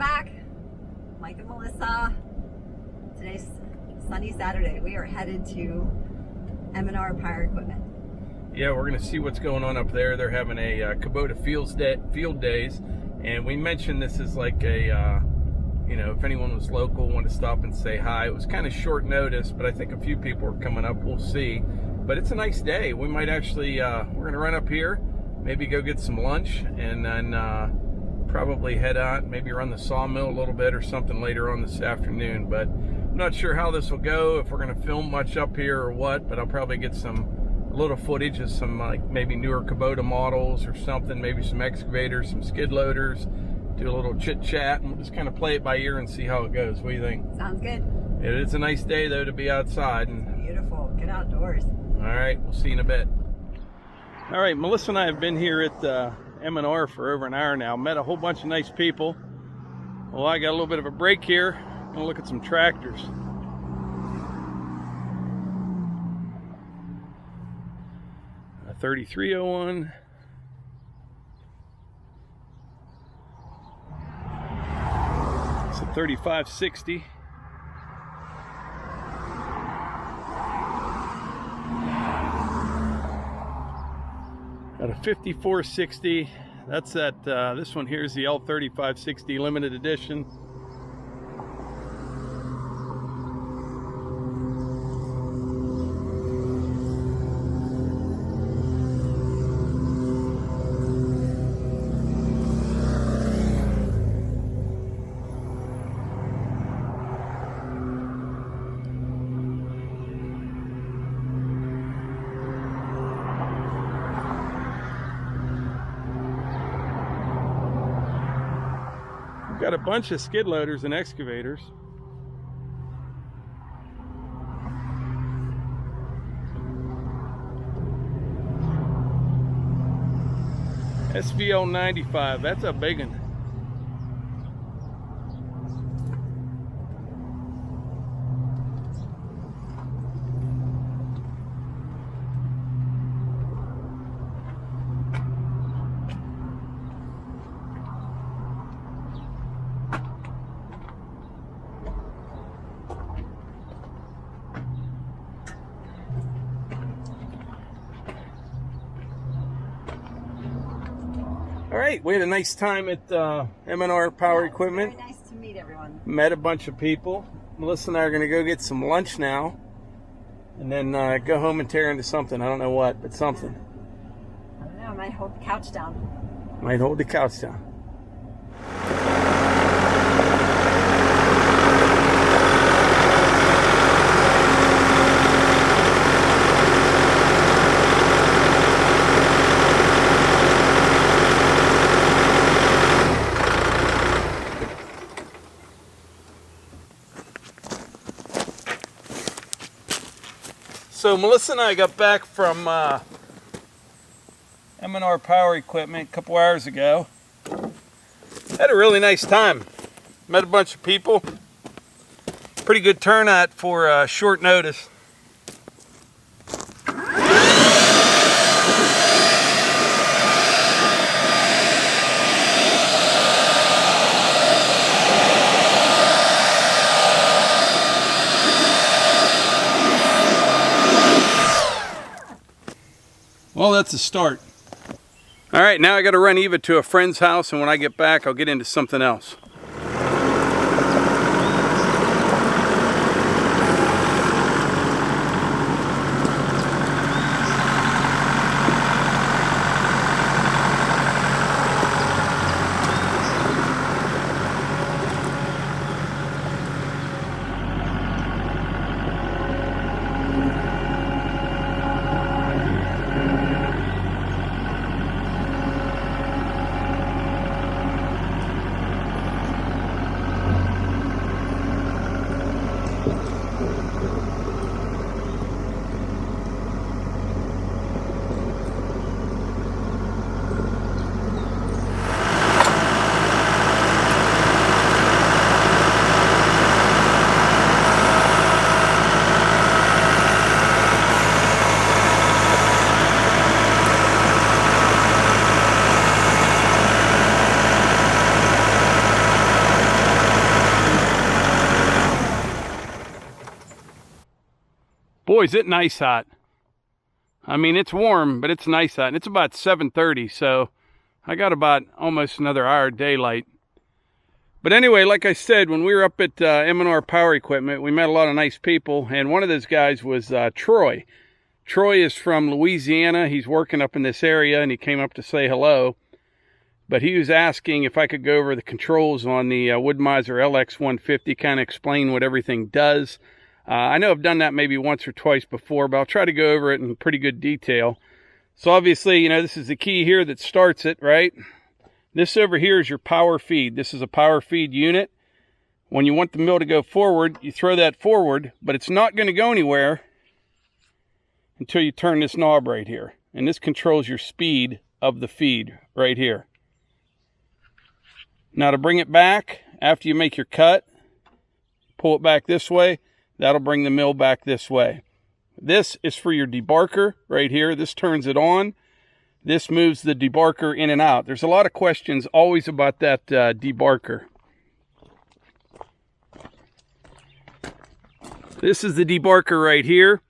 back. Mike and Melissa. Today's sunny Saturday. We are headed to M&R Power Equipment. Yeah, we're going to see what's going on up there. They're having a Kubota field days, and we mentioned this is like a, you know, if anyone was local, wanted to stop and say hi. It was kind of short notice, but I think a few people are coming up. We'll see. But it's a nice day. We might actually, we're going to run up here, maybe go get some lunch, and then probably head out, maybe run the Sawmill a little bit or something later on this afternoon. But I'm not sure how this will go, if we're going to film much up here or what, but I'll probably get a little footage of some like maybe newer Kubota models or something, maybe some excavators, some skid loaders, do a little chit chat, and we'll just kind of play it by ear and see how it goes. What do you think? Sounds good. It is a nice day though to be outside. And beautiful. Get outdoors. all right, we'll see you in a bit. All right, Melissa and I have been here at M&R for over an hour now. Met a whole bunch of nice people. Well, I got a little bit of a break here. I'm gonna look at some tractors. A 3301. It's a 3560. Got a 5460. That's that. This one here is the L3560 limited edition. Got a bunch of skid loaders and excavators. SVL 95, that's a big one. All right, we had a nice time at M&R Power Equipment. Very nice to meet everyone. Met a bunch of people. Melissa and I are going to go get some lunch now, and then go home and tear into something. I don't know what, but something. I don't know, I might hold the couch down. Might hold the couch down. So Melissa and I got back from M&R Power Equipment a couple hours ago. Had a really nice time. Met a bunch of people. Pretty good turnout for short notice. Well, that's a start. All right, now I got to run Eva to a friend's house, and when I get back, I'll get into something else. boy, is it nice hot. I mean, it's warm, but it's nice hot. And it's about 7:30, so I got about almost another hour of daylight. But anyway, like I said, when we were up at M&R Power Equipment, we met a lot of nice people, and one of those guys was Troy. Troy is from Louisiana. He's working up in this area, and he came up to say hello. But he was asking if I could go over the controls on the Woodmizer LX 150, kind of explain what everything does. I know I've done that maybe once or twice before, but I'll try to go over it in pretty good detail. So obviously, you know, this is the key here that starts it, right? This over here is your power feed. This is a power feed unit. When you want the mill to go forward, you throw that forward, but it's not going to go anywhere until you turn this knob right here. And this controls your speed of the feed right here. Now to bring it back, after you make your cut, pull it back this way. That'll bring the mill back this way. This is for your debarker right here. This turns it on. This moves the debarker in and out. There's a lot of questions always about that debarker. This is the debarker right here.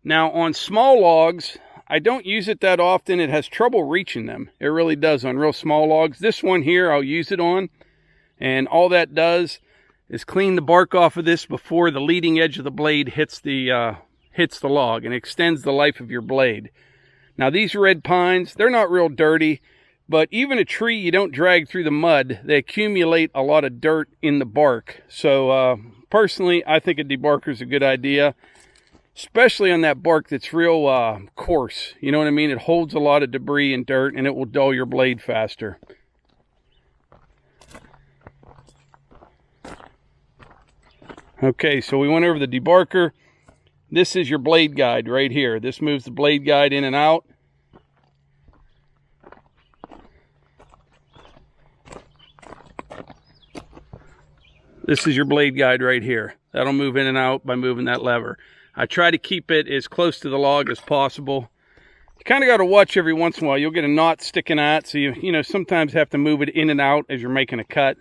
Now on small logs, I don't use it that often. It has trouble reaching them. It really does on real small logs. This one here, I'll use it on. And all that does is clean the bark off of this before the leading edge of the blade hits the log, and extends the life of your blade. Now these red pines, they're not real dirty, but even a tree you don't drag through the mud, they accumulate a lot of dirt in the bark. So personally, I think a debarker is a good idea, especially on that bark that's real coarse. You know what I mean? It holds a lot of debris and dirt, and it will dull your blade faster. Okay, so we went over the debarker. This is your blade guide right here. This moves the blade guide in and out. This is your blade guide right here. That'll move in and out by moving that lever. I try to keep it as close to the log as possible. You kind of got to watch every once in a while. You'll get a knot sticking out, so you know, sometimes have to move it in and out as you're making a cut.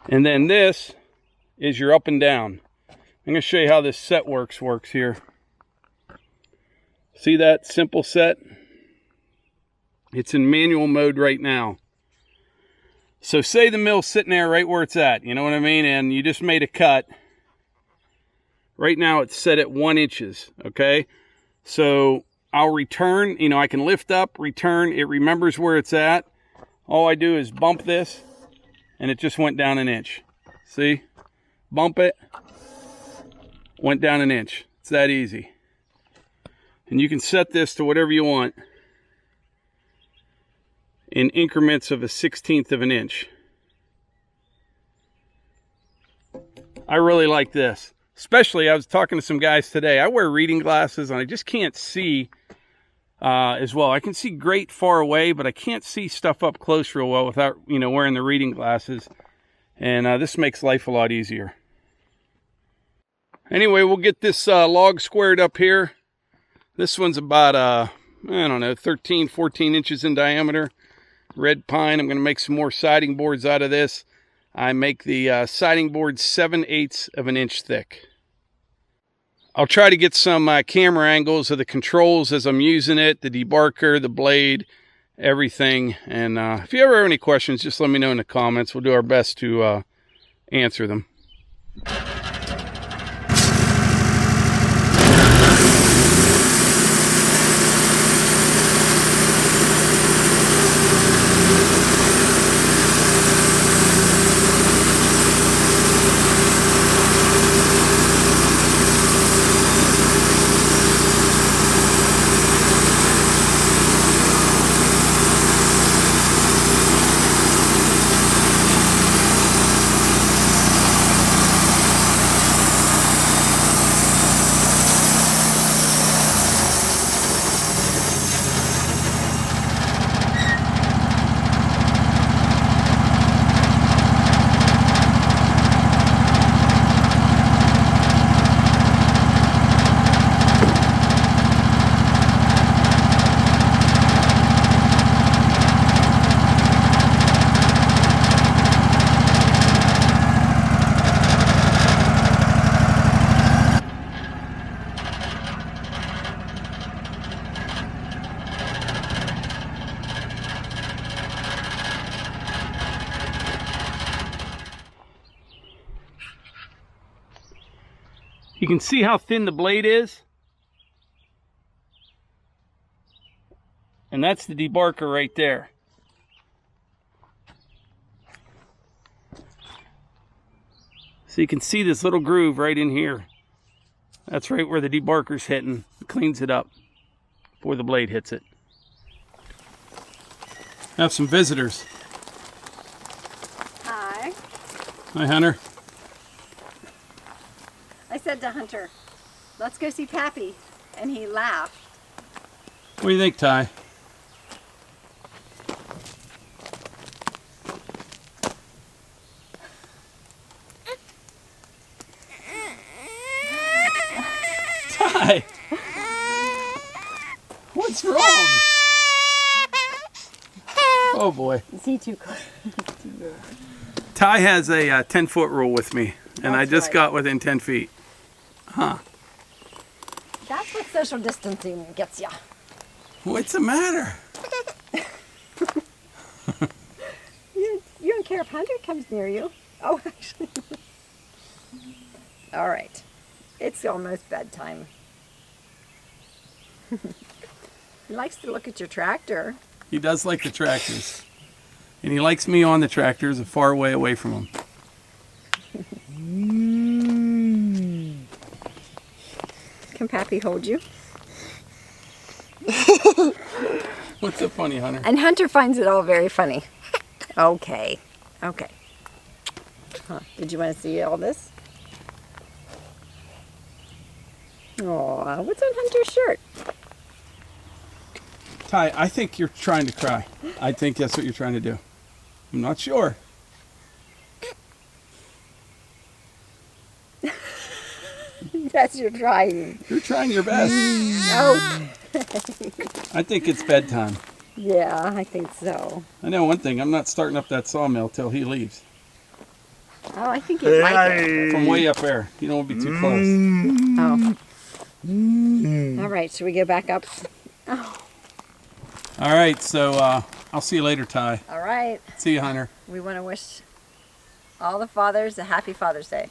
And then this is your up and down. I'm going to show you how this set works here. See that simple set? It's in manual mode right now. So say the mill's sitting there right where it's at, you know what I mean? And you just made a cut. Right now it's set at 1 inch, okay? So I'll return, you know, I can lift up, return, it remembers where it's at. All I do is bump this, and it just went down 1 inch. See? Bump it, went down 1 inch. It's that easy. And you can set this to whatever you want in increments of 1/16 of an inch. I really like this. Especially, I was talking to some guys today. I wear reading glasses and I just can't see as well. I can see great far away, but I can't see stuff up close real well without, you know, wearing the reading glasses. And this makes life a lot easier. Anyway, we'll get this log squared up here. This one's about, I don't know, 13, 14 inches in diameter. Red pine. I'm going to make some more siding boards out of this. I make the siding board 7/8 of an inch thick. I'll try to get some camera angles of the controls as I'm using it, the debarker, the blade, everything. And if you ever have any questions, just let me know in the comments. We'll do our best to answer them. You can see how thin the blade is. And that's the debarker right there. So you can see this little groove right in here. That's right where the debarker's hitting. It cleans it up before the blade hits it. I have some visitors. Hi. Hi, Hunter. I said to Hunter, let's go see Pappy. And he laughed. What do you think, Ty? Ty! What's wrong? Oh boy. Is he too close? Ty has a 10-foot rule with me, and That's I just right. got within 10 feet. Huh. That's what social distancing gets ya. What's the matter? You don't care if Hunter comes near you. Oh, actually. All right. It's almost bedtime. He likes to look at your tractor. He does like the tractors. And he likes me on the tractors a far way away from him. Can Pappy hold you? What's so funny, Hunter? And Hunter finds it all very funny. Okay. Okay. Huh. Did you want to see all this? Aw, what's on Hunter's shirt? Ty, I think you're trying to cry. I think that's what you're trying to do. I'm not sure. Yes, you're trying. You're trying your best. Oh. I think it's bedtime. Yeah, I think so. I know one thing. I'm not starting up that sawmill till he leaves. Oh, I think you'd like it. From way up there. You don't want to be too close. Oh. All right, should we go back up? Oh. All right, so I'll see you later, Ty. All right. See you, Hunter. We want to wish all the fathers a happy Father's Day.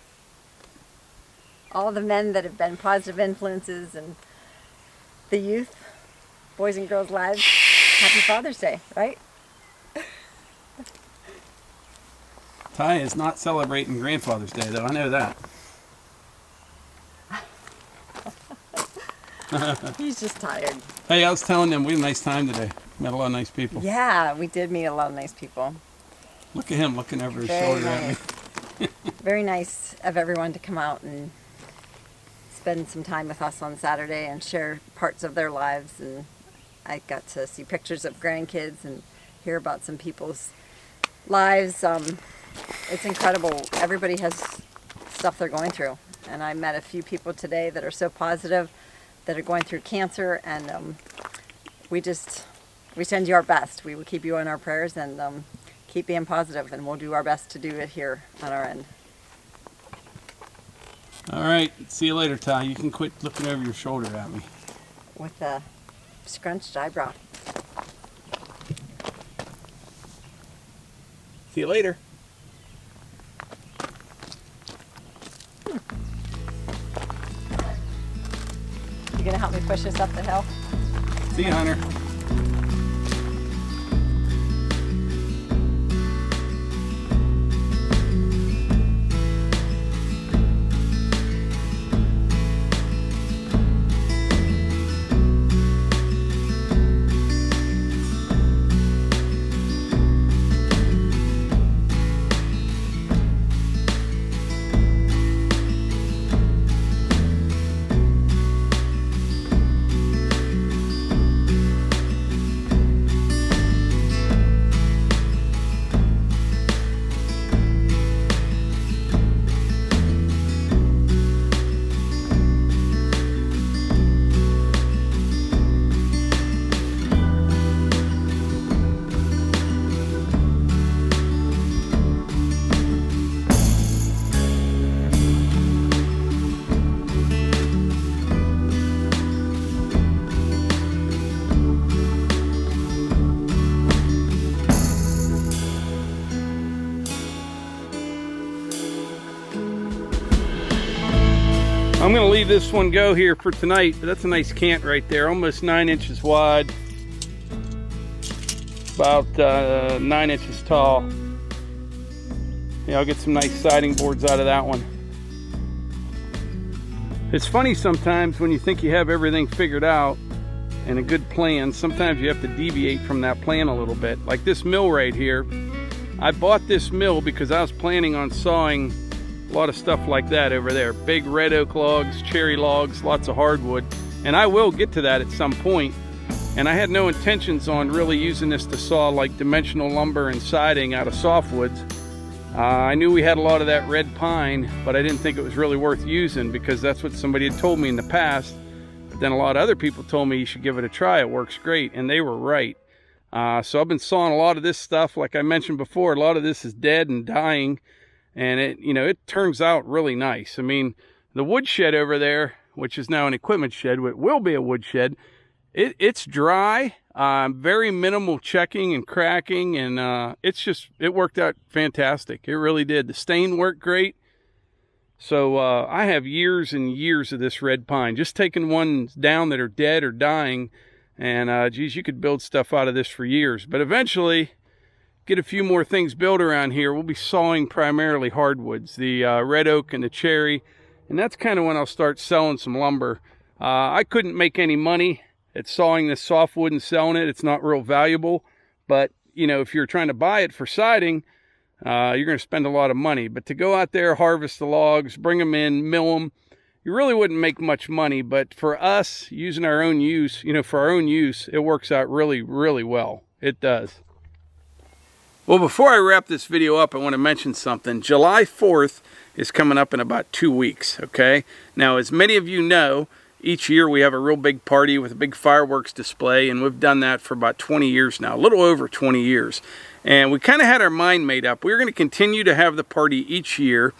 All the men that have been positive influences in the youth, boys and girls' lives. Happy Father's Day, right? Ty is not celebrating Grandfather's Day, though. I know that. He's just tired. Hey, I was telling them we had a nice time today. Met a lot of nice people. Yeah, we did meet a lot of nice people. Look at him looking over his Very shoulder at me. nice. Very nice of everyone to come out and spend some time with us on Saturday and share parts of their lives. And I got to see pictures of grandkids and hear about some people's lives. It's incredible. Everybody has stuff they're going through. And I met a few people today that are so positive, that are going through cancer, and we send you our best. We will keep you in our prayers and keep being positive, and we'll do our best to do it here on our end. All right. See you later, Ty. You can quit looking over your shoulder at me. With a scrunched eyebrow. See you later. You gonna help me push this up the hill? See you, Hunter. I'm going to leave this one go here for tonight, but that's a nice cant right there, almost 9 inches wide, about 9 inches tall. Yeah, I'll get some nice siding boards out of that one. It's funny sometimes when you think you have everything figured out and a good plan, sometimes you have to deviate from that plan a little bit. Like this mill right here, I bought this mill because I was planning on sawing a lot of stuff like that over there. Big red oak logs, cherry logs, lots of hardwood. And I will get to that at some point. And I had no intentions on really using this to saw like dimensional lumber and siding out of softwoods. I knew we had a lot of that red pine, but I didn't think it was really worth using because that's what somebody had told me in the past. But then a lot of other people told me you should give it a try, it works great, and they were right. So I've been sawing a lot of this stuff. Like I mentioned before, a lot of this is dead and dying, and it turns out really nice. I mean, the wood shed over there, which is now an equipment shed, it will be a wood shed, it's dry. Very minimal checking and cracking, and it worked out fantastic. It really did. The stain worked great. So I have years and years of this red pine, just taking ones down that are dead or dying, and geez, you could build stuff out of this for years. But eventually get a few more things built around here. We'll be sawing primarily hardwoods, the red oak and the cherry, and that's kind of when I'll start selling some lumber. I couldn't make any money at sawing this softwood and selling it. It's not real valuable, but if you're trying to buy it for siding, you're going to spend a lot of money. But to go out there, harvest the logs, bring them in, mill them, you really wouldn't make much money. But for us, using our own use, for our own use, it works out really, really well. It does. Well, before I wrap this video up, I want to mention something. July 4th is coming up in about 2 weeks, okay? Now, as many of you know, each year we have a real big party with a big fireworks display, and we've done that for about 20 years now, a little over 20 years. And we kind of had our mind made up. We were going to continue to have the party each year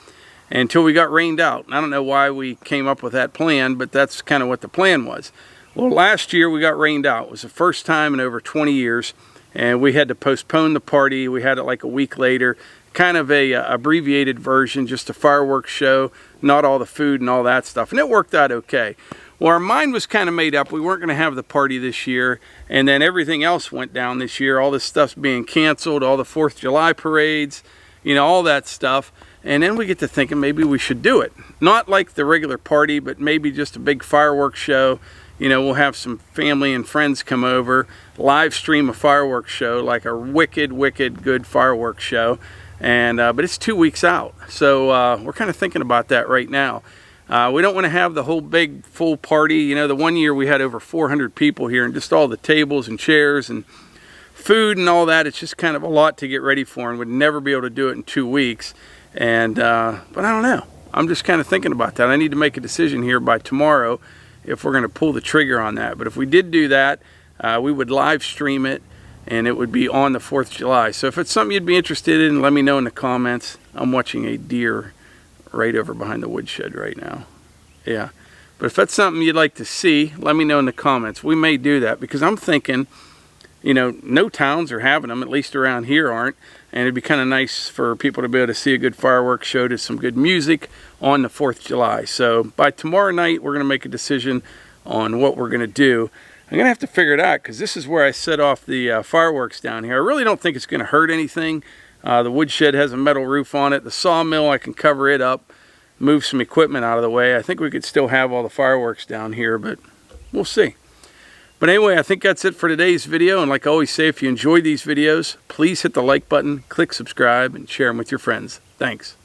until we got rained out. And I don't know why we came up with that plan, but that's kind of what the plan was. Well, last year we got rained out. It was the first time in over 20 years, and we had to postpone the party. We had it like a week later, kind of a abbreviated version, just a fireworks show, not all the food and all that stuff. And it worked out okay. Well, our mind was kind of made up. We weren't going to have the party this year, and then everything else went down this year. All this stuff's being canceled, all the 4th of July parades, all that stuff. And then we get to thinking maybe we should do it. Not like the regular party, but maybe just a big fireworks show. We'll have some family and friends come over, live stream a fireworks show, like a wicked, wicked good fireworks show. And but it's 2 weeks out, so we're kind of thinking about that right now. We don't want to have the whole big full party. The one year we had over 400 people here, and just all the tables and chairs and food and all that. It's just kind of a lot to get ready for, and would never be able to do it in 2 weeks. And but I don't know. I'm just kind of thinking about that. I need to make a decision here by tomorrow if we're going to pull the trigger on that. But if we did do that, we would live stream it, and it would be on the 4th of July. So if it's something you'd be interested in, let me know in the comments. I'm watching a deer right over behind the woodshed right now. Yeah, but if that's something you'd like to see, let me know in the comments. We may do that, because I'm thinking, no towns are having them, at least around here aren't, and it'd be kind of nice for people to be able to see a good fireworks show to some good music on the 4th of July. So by tomorrow night, we're going to make a decision on what we're going to do. I'm going to have to figure it out, because this is where I set off the fireworks down here. I really don't think it's going to hurt anything. The woodshed has a metal roof on it. The sawmill, I can cover it up, move some equipment out of the way. I think we could still have all the fireworks down here, but we'll see. But anyway, I think that's it for today's video. And like I always say, if you enjoy these videos, please hit the like button, click subscribe, and share them with your friends. Thanks.